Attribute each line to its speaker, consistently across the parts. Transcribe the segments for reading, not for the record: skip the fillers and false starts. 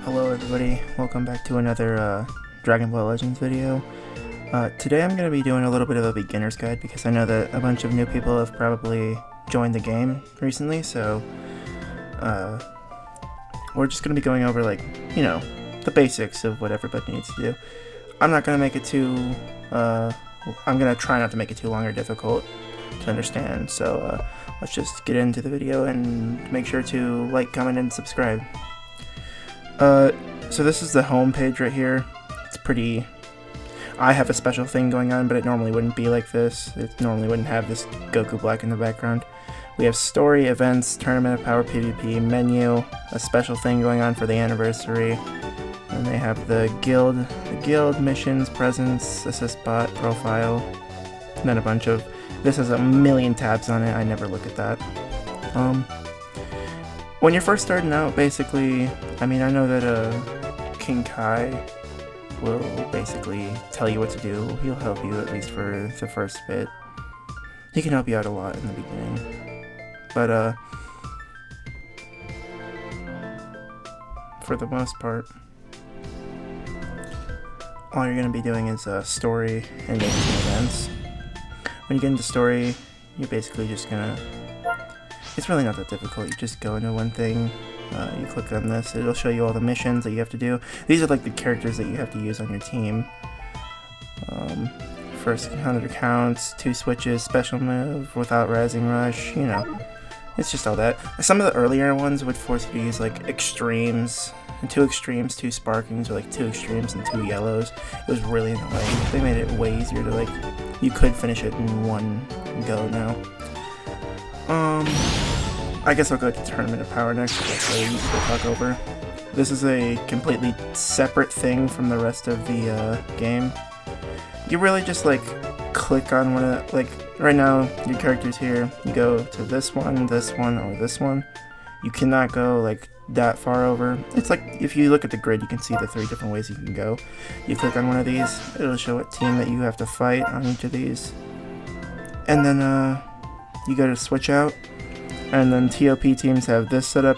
Speaker 1: Hello everybody, welcome back to another Dragon Ball Legends video. Today I'm going to be doing a little bit of a beginner's guide because I know that a bunch of new people have probably joined the game recently, so we're just going to be going over, like, you know, the basics of what everybody needs to do. I'm not going to make it too, I'm going to try not to make it too long or difficult to understand, so let's just get into the video and make sure to like, comment, and subscribe. So this is the home page right here. It's pretty... I have a special thing going on, but it normally wouldn't be like this. It normally wouldn't have this Goku Black in the background. We have story, events, tournament of power, PvP, menu, a special thing going on for the anniversary. And they have the guild missions, presents, assist bot, profile, and then a bunch of... This has a million tabs on it. I never look at that. When you're first starting out, basically, I mean, I know that King Kai will basically tell you what to do. He'll help you at least for the first bit. He can help you out a lot in the beginning. But for the most part, all you're going to be doing is story and maybe some events. When you get into story, you're basically just going to... It's really not that difficult. You just go into one thing, you click on this, it'll show you all the missions that you have to do. These are like the characters that you have to use on your team. First 100 accounts, 2 switches, special move, without rising rush, you know. It's just all that. Some of the earlier ones would force you to use like extremes, 2 extremes, 2 sparkings, or like 2 extremes and 2 yellows. It was really annoying. They made it way easier to, like, you could finish it in one go now. I guess I'll go to Tournament of Power next, because that's what I usually talk over. This is a completely separate thing from the rest of the game. You really just, like, click on one of the, like, right now, your character's here, you go to this one, or this one. You cannot go, like, that far over. It's like, if you look at the grid, you can see the 3 different ways you can go. You click on one of these, it'll show what team that you have to fight on each of these. And then, you go to switch out, and then TOP teams have this setup.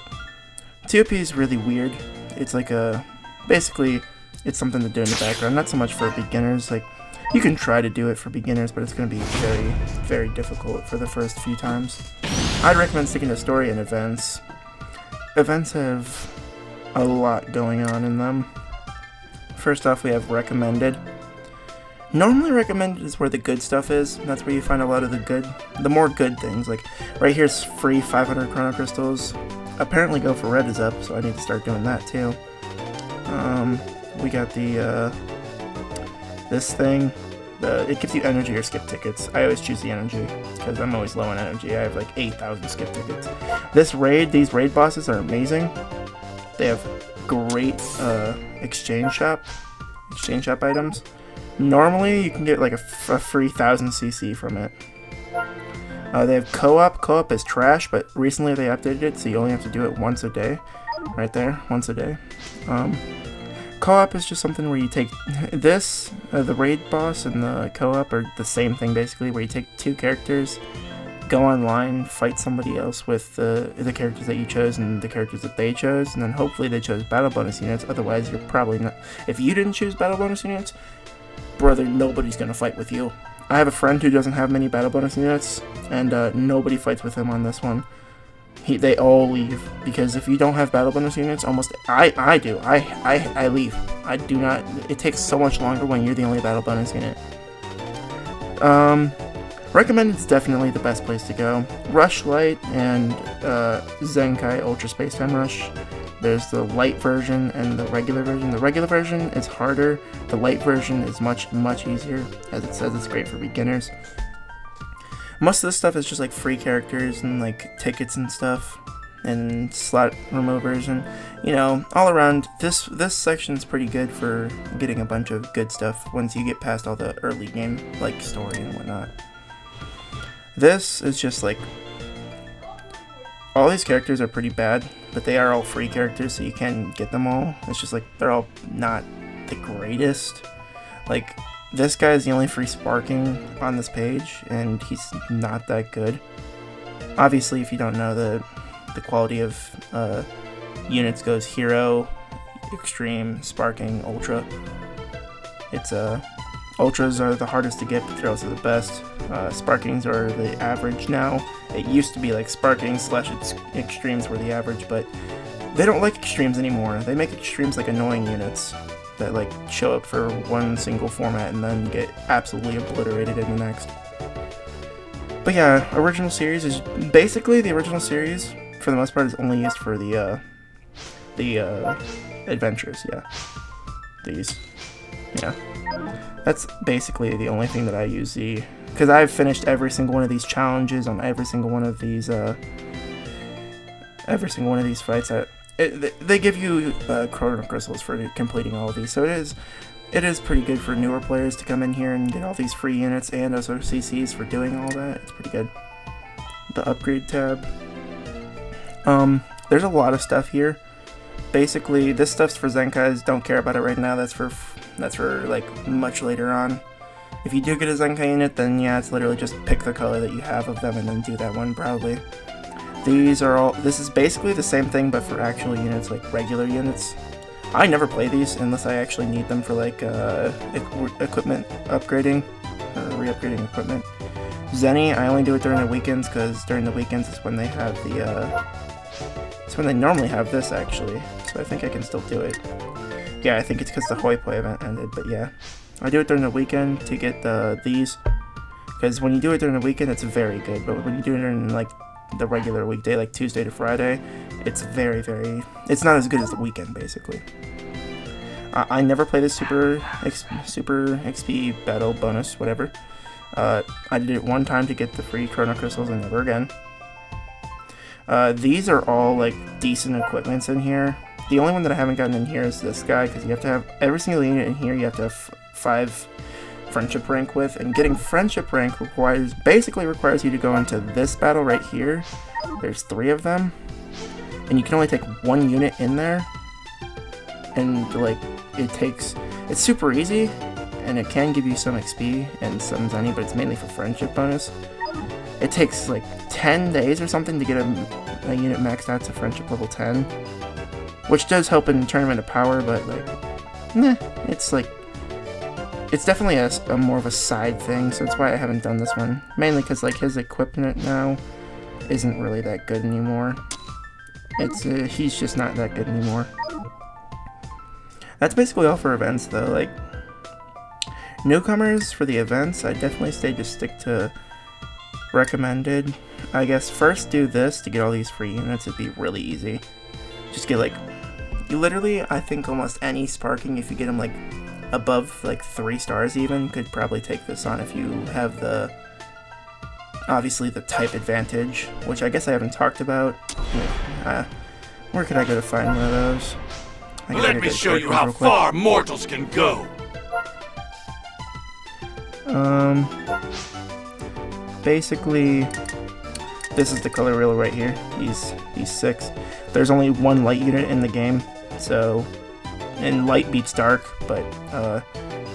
Speaker 1: TOP is really weird. It's like a... Basically, it's something to do in the background. Not so much for beginners. Like, you can try to do it for beginners, but it's going to be very, very difficult for the first few times. I'd recommend sticking to story and events. Events have a lot going on in them. First off, we have recommended. Normally recommended is where the good stuff is. That's where you find a lot of the more good things. Like, right here's free 500 Chrono Crystals. Apparently Go for Red is up, so I need to start doing that too. We got the, this thing. It gives you energy or skip tickets. I always choose the energy, because I'm always low on energy. I have like 8,000 skip tickets. These raid bosses are amazing. They have great, exchange shop items. Normally, you can get like a free 1000 CC from it. They have co-op. Co-op is trash, but recently they updated it, so you only have to do it once a day. Right there, once a day. Co-op is just something where you take this, the raid boss and the co-op are the same thing basically, where you take 2 characters, go online, fight somebody else with the characters that you chose and the characters that they chose, and then hopefully they chose battle bonus units. Otherwise, you're probably not... If you didn't choose battle bonus units, brother, nobody's gonna fight with you. I have a friend who doesn't have many battle bonus units, and nobody fights with him on this one. They all leave, because if you don't have battle bonus units, almost I do. I leave. I do not. It takes so much longer when you're the only battle bonus unit. Recommended is definitely the best place to go. Rush Light and Zenkai Ultra Space Time Rush. There's the light version and the regular version. The regular version is harder. The light version is much, much easier. As it says, it's great for beginners. Most of this stuff is just like free characters and like tickets and stuff. And slot removers and, you know, all around. This section's pretty good for getting a bunch of good stuff once you get past all the early game, like story and whatnot. This is just like... All these characters are pretty bad, but they are all free characters, so you can get them all. It's just like, they're all not the greatest. Like, this guy is the only free sparking on this page, and he's not that good. Obviously, if you don't know, the quality of units goes hero, Extreme, Sparking, Ultra. It's Ultras are the hardest to get, but they're also the best. Sparkings are the average now. It used to be like Sparking / Extremes were the average, but they don't like Extremes anymore. They make Extremes like annoying units that like show up for one single format and then get absolutely obliterated in the next. But yeah, original series is basically the original series for the most part is only used for the adventures. Yeah, these. Yeah, that's basically the only thing that I use because I've finished every single one of these challenges on every single one of these fights. They give you chrono crystals for completing all of these, so it is pretty good for newer players to come in here and get all these free units and also CCs for doing all that. It's pretty good. The upgrade tab. There's a lot of stuff here. Basically, this stuff's for Zenkais. Don't care about it right now. That's for like much later on. If you do get a Zenkai unit, then yeah, it's literally just pick the color that you have of them and then do that one proudly. This is basically the same thing, but for actual units, like regular units. I never play these unless I actually need them for like equipment upgrading or re-upgrading equipment. Zenny, I only do it during the weekends because during the weekends is when they have it's when they normally have this actually. So I think I can still do it. Yeah, I think it's because the Hoi Poi event ended, but yeah. I do it during the weekend to get these, because when you do it during the weekend, it's very good, but when you do it during like the regular weekday, like Tuesday to Friday, it's it's not as good as the weekend, basically. I never play this super XP battle bonus, whatever. I did it one time to get the free chrono crystals and never again. These are all like decent equipments in here. The only one that I haven't gotten in here is this guy, because you have to have every single unit in here. You have to have 5 friendship rank with, and getting friendship rank basically requires you to go into this battle right here. There's 3 of them, and you can only take 1 unit in there. And like it's super easy, and it can give you some XP and some Zenny, but it's mainly for friendship bonus. It takes like 10 days or something to get a unit maxed out to friendship level 10, which does help in Tournament of Power, but like, nah, it's definitely a more of a side thing, so that's why I haven't done this one. Mainly because like his equipment now isn't really that good anymore. He's just not that good anymore. That's basically all for events though. Like, newcomers for the events, I definitely stick to recommended. I guess first do this to get all these free units. It'd be really easy. Just get like, literally, I think almost any Sparking, if you get them like above like 3 stars even, could probably take this on if you have obviously the type advantage, which I guess I haven't talked about. Where could I go to find one of those?
Speaker 2: Let me show you how far mortals can go.
Speaker 1: Basically, this is the color wheel right here. He's 6. There's only 1 light unit in the game, so, and light beats dark, but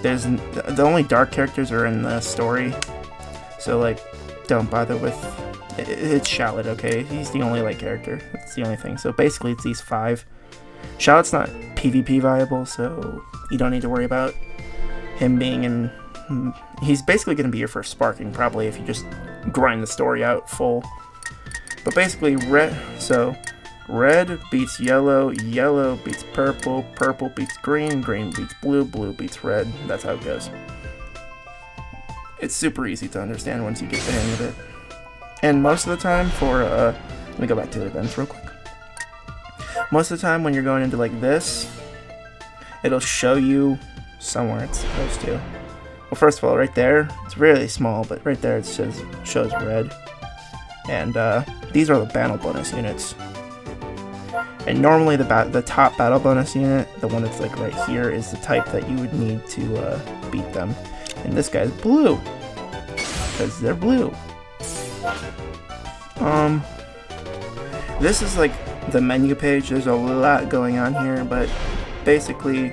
Speaker 1: the only dark characters are in the story, so like, don't bother with it's Shallot, okay? He's the only light character. That's the only thing. So basically, it's these 5. Shallot's not PvP viable, so you don't need to worry about him being in. He's basically going to be your first Sparking, probably, if you just grind the story out full. But basically, red beats yellow, yellow beats purple, purple beats green, green beats blue, blue beats red. That's how it goes. It's super easy to understand once you get the hang of it. And most of the time let me go back to the events real quick. Most of the time when you're going into like this, it'll show you somewhere it's supposed to. Well, first of all, right there, it's really small, but right there it shows red. And these are the battle bonus units. And normally the top battle bonus unit, the one that's like right here, is the type that you would need to beat them. And this guy's blue, because they're blue. This is like the menu page. There's a lot going on here, but basically,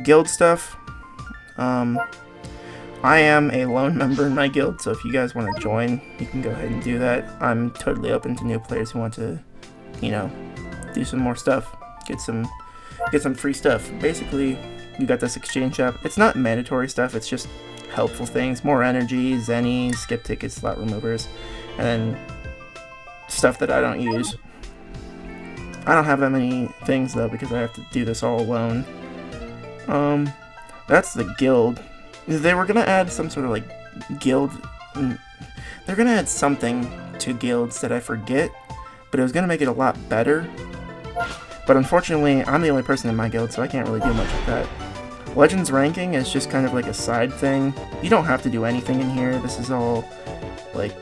Speaker 1: guild stuff. I am a lone member in my guild, so if you guys want to join, you can go ahead and do that. I'm totally open to new players who want to, you know, do some more stuff, get some get some free stuff. Basically, you got this exchange shop. It's not mandatory stuff, it's just helpful things. More energy, zennies, skip tickets, slot removers, and then stuff that I don't use. I don't have that many things though because I have to do this all alone. That's the guild. They were gonna add some sort of like guild. They're gonna add something to guilds that I forget, but it was gonna make it a lot better. But unfortunately, I'm the only person in my guild, so I can't really do much with that. Legends ranking is just kind of like a side thing. You don't have to do anything in here. This is all like,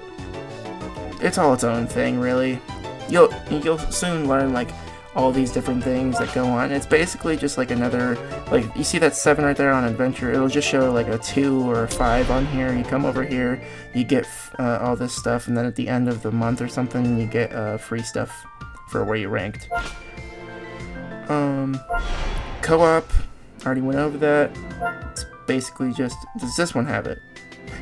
Speaker 1: it's all its own thing, really. You'll soon learn like all these different things that go on. It's basically just like another, like, you see that 7 right there on adventure, it'll just show like a 2 or a 5 on here. You come over here, you get all this stuff, and then at the end of the month or something, you get free stuff for where you ranked. Co-op, already went over that. It's basically just, does this one have it?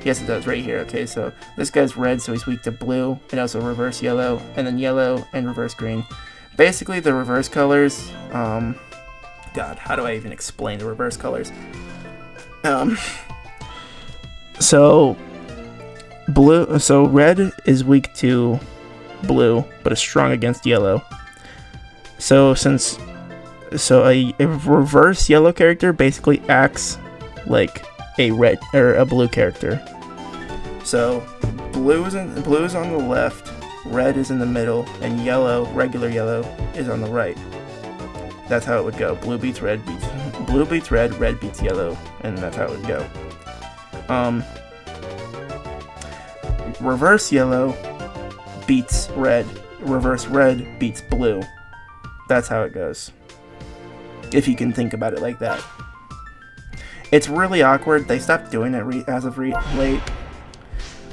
Speaker 1: Yes, it does, right here. Okay, so this guy's red, so he's weak to blue, and also reverse yellow, and then yellow and reverse green. Basically, the reverse colors, God, how do I even explain the reverse colors? So red is weak to blue, but is strong against yellow. So a reverse yellow character basically acts like a red or a blue character. So blue is on the left, red is in the middle, and yellow, regular yellow, is on the right. That's how it would go. Blue beats red beats yellow, and that's how it would go. Reverse yellow beats red, reverse red beats blue. That's how it goes. If you can think about it like that. It's really awkward. They stopped doing it as of late.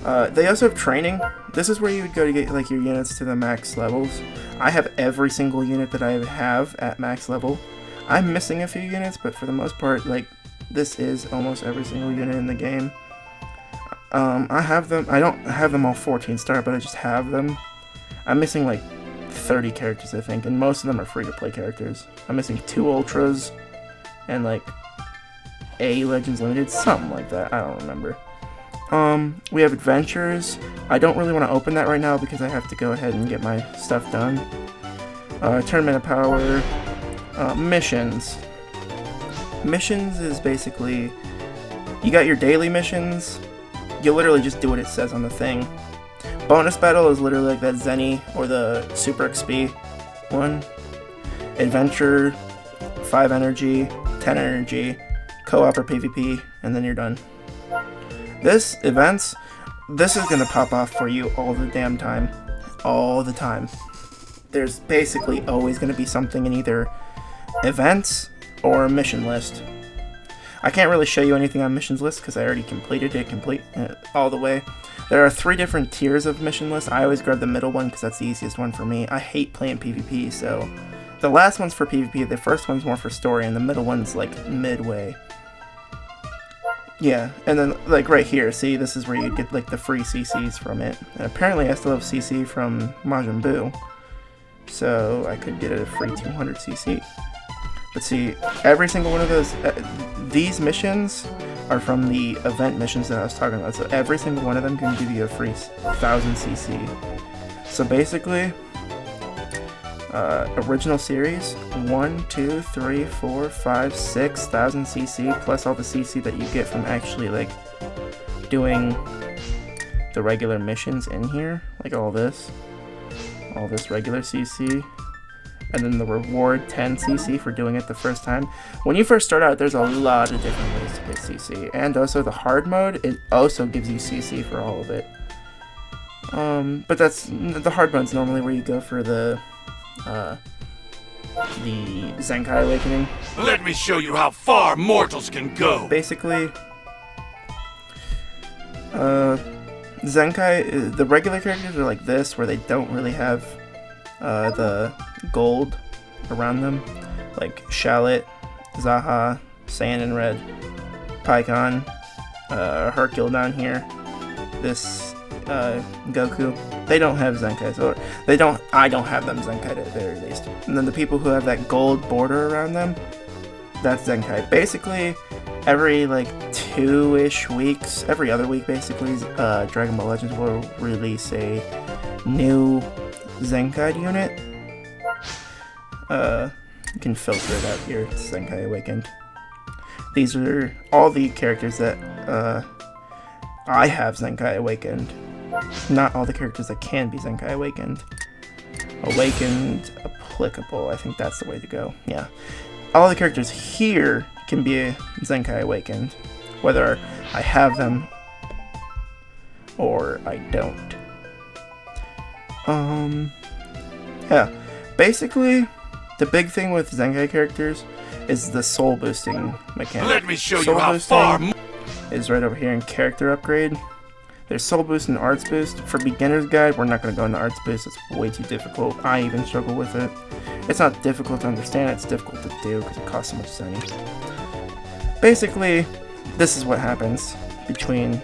Speaker 1: They also have training. This is where you would go to get like your units to the max levels. I have every single unit that I have at max level. I'm missing a few units, but for the most part, like, this is almost every single unit in the game. I have them. I don't have them all 14 star, but I just have them. I'm missing like 30 characters, I think, and most of them are free-to-play characters. I'm missing 2 ultras and like a Legends Limited, something like that. I don't remember. We have adventures. I don't really want to open that right now because I have to go ahead and get my stuff done. Tournament of Power. Missions. Missions is basically, you got your daily missions. You literally just do what it says on the thing. Bonus battle is literally like that Zenny or the Super XP one. Adventure, 5 energy, 10 energy, co-op or PvP, and then you're done. This is gonna pop off for you all the damn time. All the time. There's basically always gonna be something in either events or a mission list. I can't really show you anything on missions list because I already completed it all the way. There are 3 different tiers of mission lists. I always grab the middle one because that's the easiest one for me. I hate playing PvP, so the last one's for PvP, the first one's more for story, and the middle one's like midway. Yeah, and then like right here, see, this is where you get like the free CCs from it. And apparently I still have CC from Majin Buu, so I could get a free 200 CC. But see, every single one of those, these missions are from the event missions that I was talking about. So every single one of them can give you a free 1000 CC. So basically, original series, 1, 2, 3, 4, 5, 6,000 CC, plus all the CC that you get from actually like doing the regular missions in here, like all this regular CC. And then the reward 10 CC for doing it the first time. When you first start out, there's a lot of different ways to get CC. And also the hard mode, it also gives you CC for all of it. But the hard mode's normally where you go for the Zenkai Awakening.
Speaker 2: Let me show you how far mortals can go.
Speaker 1: Basically, Zenkai, the regular characters are like this, where they don't really have the gold around them, like Shallot, Zaha, Sand and Red, Paikon, Hercule down here, this Goku, they don't have Zenkais, or they don't. I don't have them Zenkai at the very least. And then the people who have that gold border around them, that's Zenkai. Basically, every like 2-ish weeks, every other week basically, Dragon Ball Legends will release a new Zenkai unit. You can filter it out here. It's Zenkai Awakened. These are all the characters that I have Zenkai Awakened. Not all the characters that can be Zenkai Awakened. Awakened applicable. I think that's the way to go. Yeah. All the characters here can be Zenkai Awakened. Whether I have them or I don't. Yeah. Basically, the big thing with Zenkai characters is the soul boosting mechanic.
Speaker 2: Let me show
Speaker 1: soul
Speaker 2: you how far
Speaker 1: is right over here in character upgrade. There's soul boost and arts boost. For beginner's guide, we're not going to go into arts boost. It's way too difficult. I even struggle with it. It's not difficult to understand, it's difficult to do because it costs so much money. Basically, this is what happens between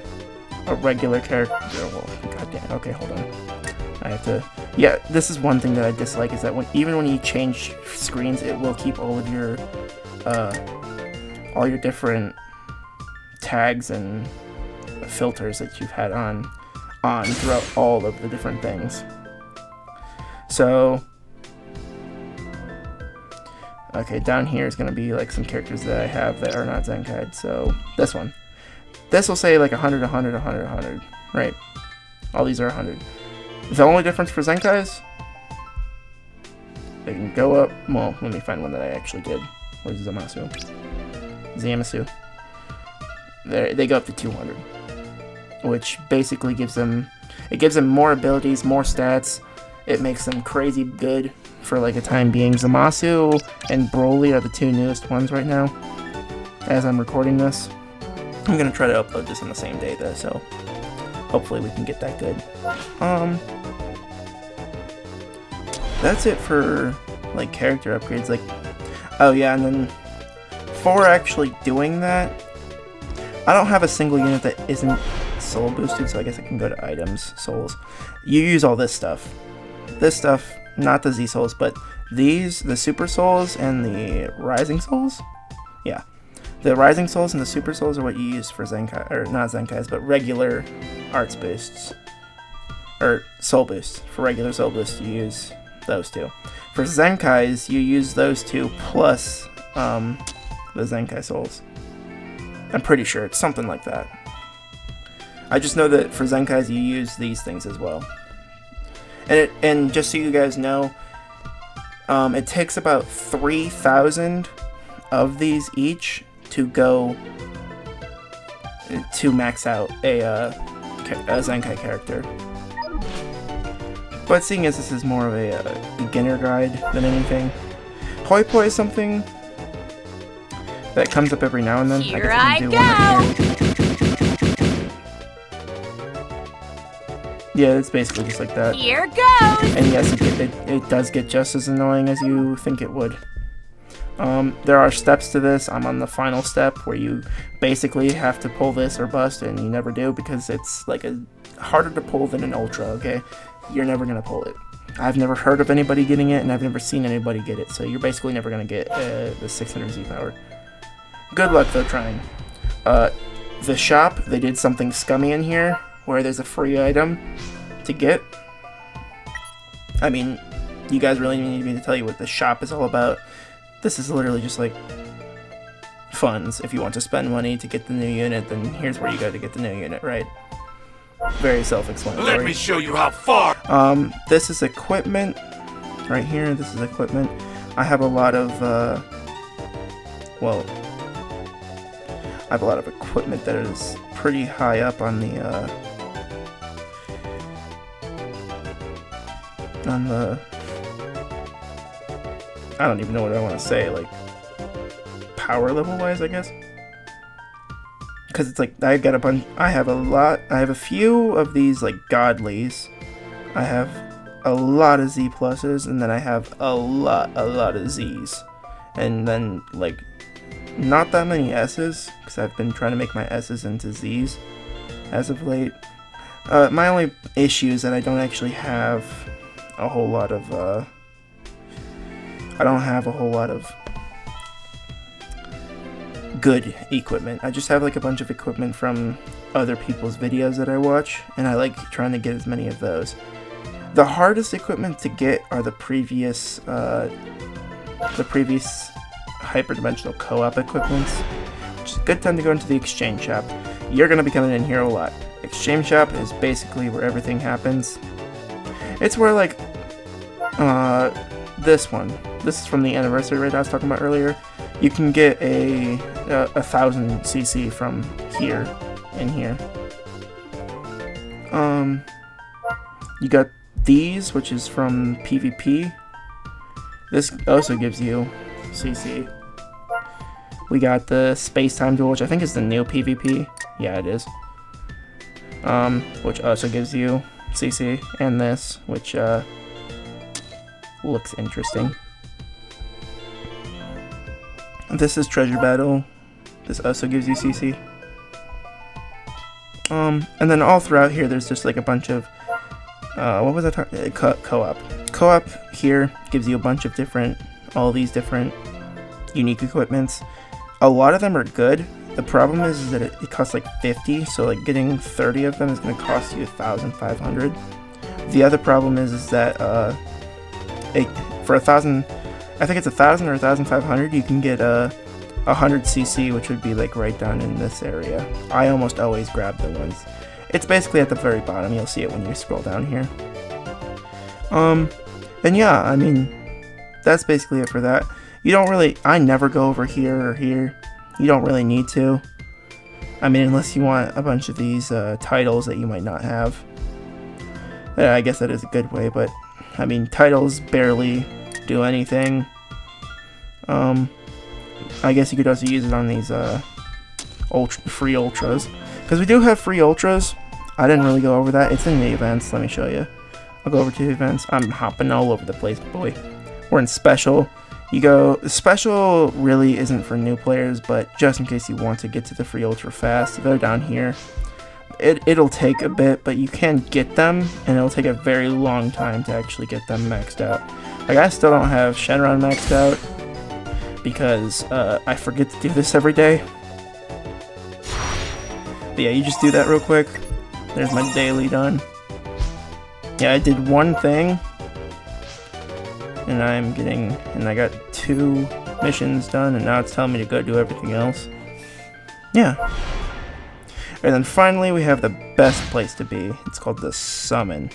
Speaker 1: a regular character. Well, goddamn. Okay, hold on. I have to. Yeah, this is one thing that I dislike is that even when you change screens, it will keep all of your different tags and filters that you've had on throughout all of the different things. So, okay, down here is gonna be like some characters that I have that are not Zenkai. So this one, this will say like 100, 100, 100, 100, right? All these are 100. The only difference for Zenkais, they can go up. Well, let me find one that I actually did. Where's Zamasu? Zamasu. There, they go up to 200, which basically gives them more abilities, more stats. It makes them crazy good for like a time being. Zamasu and Broly are the two newest ones right now. As I'm recording this, I'm gonna try to upload this on the same day though, so hopefully we can get that good. That's it for like character upgrades. Like, oh yeah, and then for actually doing that, I don't have a single unit that isn't soul boosted, so I guess I can go to items, souls. You use all this stuff. This stuff, not the Z souls, but these, the super souls and the rising souls. Yeah, the rising souls and the super souls are what you use for Zenkai, or not Zenkais, but regular arts boosts, or soul boosts. For regular soul boosts, you use those two. For Zenkais, you use those two plus the Zenkai souls. I'm pretty sure it's something like that. I just know that for Zenkais, you use these things as well. And just so you guys know, it takes about 3,000 of these each to go to max out a Zenkai character. But seeing as this is more of a beginner guide than anything, Hoi Poi is something that comes up every now and then.
Speaker 3: Here I go!
Speaker 1: Yeah, it's basically just like that.
Speaker 3: Here goes!
Speaker 1: And yes, it does get just as annoying as you think it would. There are steps to this. I'm on the final step where you basically have to pull this or bust, and you never do because it's like harder to pull than an Ultra, okay? You're never going to pull it. I've never heard of anybody getting it, and I've never seen anybody get it, so you're basically never going to get the 600 Z power. Good luck, though, trying. The shop, they did something scummy in here, where there's a free item to get. I mean, you guys really need me to tell you what the shop is all about. This is literally just like funds. If you want to spend money to get the new unit, then here's where you go to get the new unit, right? Very self-explanatory.
Speaker 2: Let me show you how far.
Speaker 1: This is equipment. Right here, this is equipment. I have a lot of, well, I have a lot of equipment that is pretty high up on the, I don't even know what I want to say, like, power level wise, I guess. Because it's like, I got a bunch, I have a few of these, like, godlies. I have a lot of Z pluses, and then I have a lot of Zs. And then, like, not that many S's, because I've been trying to make my S's into Zs as of late. My only issue is that I don't actually have a whole lot of, good equipment. I just have like a bunch of equipment from other people's videos that I watch, and I like trying to get as many of those. The hardest equipment to get are the previous hyperdimensional co-op equipments, which is a good time to go into the exchange shop. You're going to be coming in here a lot. Exchange shop is basically where everything happens. It's where like this is from the anniversary raid I was talking about earlier. You can get a 1000 CC from here in here. You got these, which is from PvP. This also gives you CC. We got the space-time duel, which I think is the new PvP. Yeah, it is. Which also gives you CC, and this, which looks interesting. This is Treasure Battle. This also gives you CC. And then all throughout here, there's just like a bunch of what was I talking? Co-op. Co-op here gives you a bunch of all these different unique equipments. A lot of them are good. The problem is that it costs like 50, so like getting 30 of them is going to cost you 1,500. The other problem is that for 1,000, I think it's 1,000 or 1,500, you can get 100 CC, which would be like right down in this area. I almost always grab the ones. It's basically at the very bottom. You'll see it when you scroll down here. And yeah, I mean, that's basically it for that. You don't really, I never go over here or here. You don't really need to. I mean, unless you want a bunch of these titles that you might not have. I guess that is a good way, but I mean, titles barely do anything. I guess you could also use it on these free ultras. Because we do have free ultras. I didn't really go over that. It's in the events. Let me show you. I'll go over to the events. I'm hopping all over the place, boy. We're in special. You go, special really isn't for new players, but just in case you want to get to the free ultra fast, you go down here. It'll take a bit, but you can get them, and it'll take a very long time to actually get them maxed out. Like, I still don't have Shenron maxed out, because I forget to do this every day. But yeah, you just do that real quick. There's my daily done. Yeah, I did one thing, and I got 2 missions done, and now it's telling me to go do everything else. Yeah. And then finally, we have the best place to be. It's called the Summon.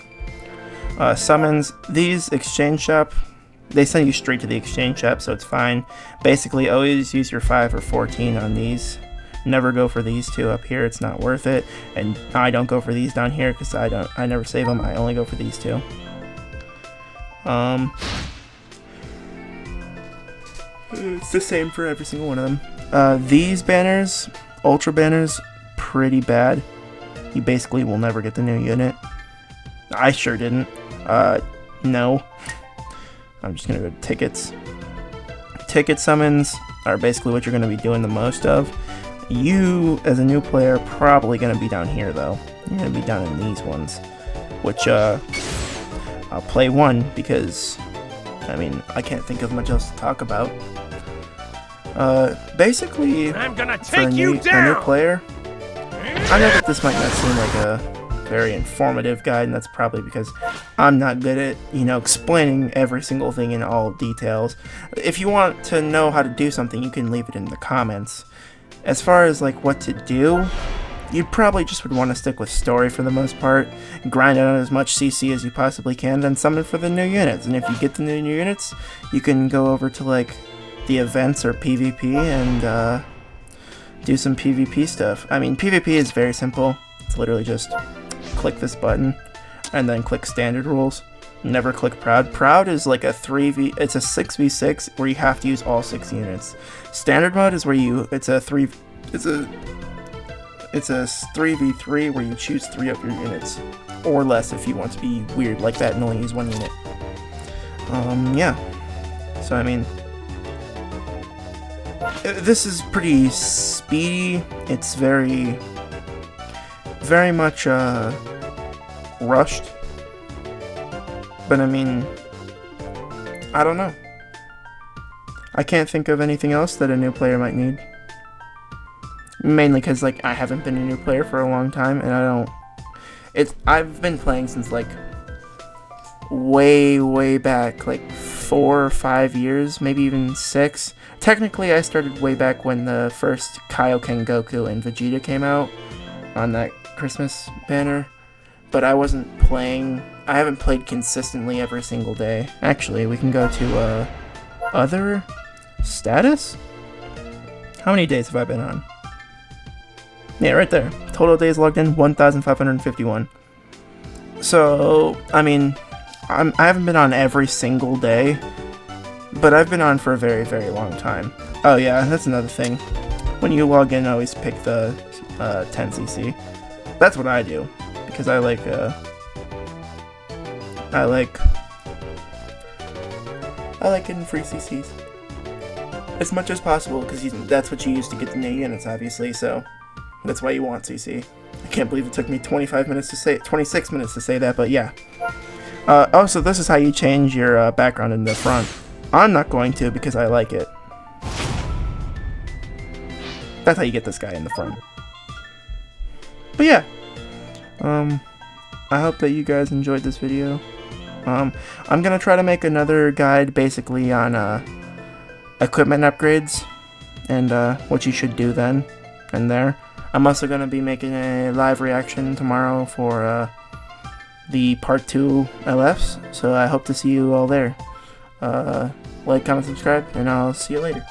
Speaker 1: Summons, these exchange shop, they send you straight to the exchange shop, so it's fine. Basically, always use your 5 or 14 on these. Never go for these 2 up here, it's not worth it. And I don't go for these down here because I never save them. I only go for these 2. It's the same for every single one of them. These banners, ultra banners, pretty bad. You basically will never get the new unit. I sure didn't. No. I'm just gonna go to tickets. Ticket summons are basically what you're gonna be doing the most of. You, as a new player, probably gonna be down here though. You're gonna be down in these ones, which I'll play one because I mean I can't think of much else to talk about. Basically,
Speaker 2: I'm gonna
Speaker 1: for a
Speaker 2: take
Speaker 1: new
Speaker 2: you down.
Speaker 1: player, I know that this might not seem like a very informative guide, and that's probably because I'm not good at, explaining every single thing in all details. If you want to know how to do something, you can leave it in the comments. As far as like what to do, you probably just would want to stick with story for the most part, grind out as much CC as you possibly can, then summon for the new units. And if you get the new units, you can go over to like the events or PvP and do some PvP stuff. I mean, PvP is very simple. It's literally just click this button and then click standard rules. Never click proud. Proud is like it's a 6v6 where you have to use all 6 units. Standard mode is where it's a 3v3 where you choose 3 of your units, or less if you want to be weird like that and only use 1 unit. Yeah. So I mean, this is pretty speedy. It's very much rushed. But I mean, I don't know. I can't think of anything else that a new player might need. Mainly because, like, I haven't been a new player for a long time, and I've been playing since, like, way back, like 4 or 5 years, maybe even 6. Technically, I started way back when the first Kaioken Goku and Vegeta came out on that Christmas banner, but I haven't played consistently every single day. Actually, we can go to, other status? How many days have I been on? Yeah, right there. Total days logged in, 1,551. So, I mean, I haven't been on every single day, but I've been on for a very, very long time. Oh yeah, that's another thing. When you log in, always pick the 10cc. That's what I do, because I like getting free CCs as much as possible, because that's what you use to get the new units, obviously. So that's why you want CC. I can't believe it took me 26 minutes to say that, but yeah. Also, this is how you change your background in the front. I'm not going to, because I like it. That's how you get this guy in the front. But yeah. I hope that you guys enjoyed this video. I'm gonna try to make another guide basically on equipment upgrades and what you should do then and there. I'm also gonna be making a live reaction tomorrow for the Part 2 LFs, so I hope to see you all there. Like, comment, subscribe, and I'll see you later.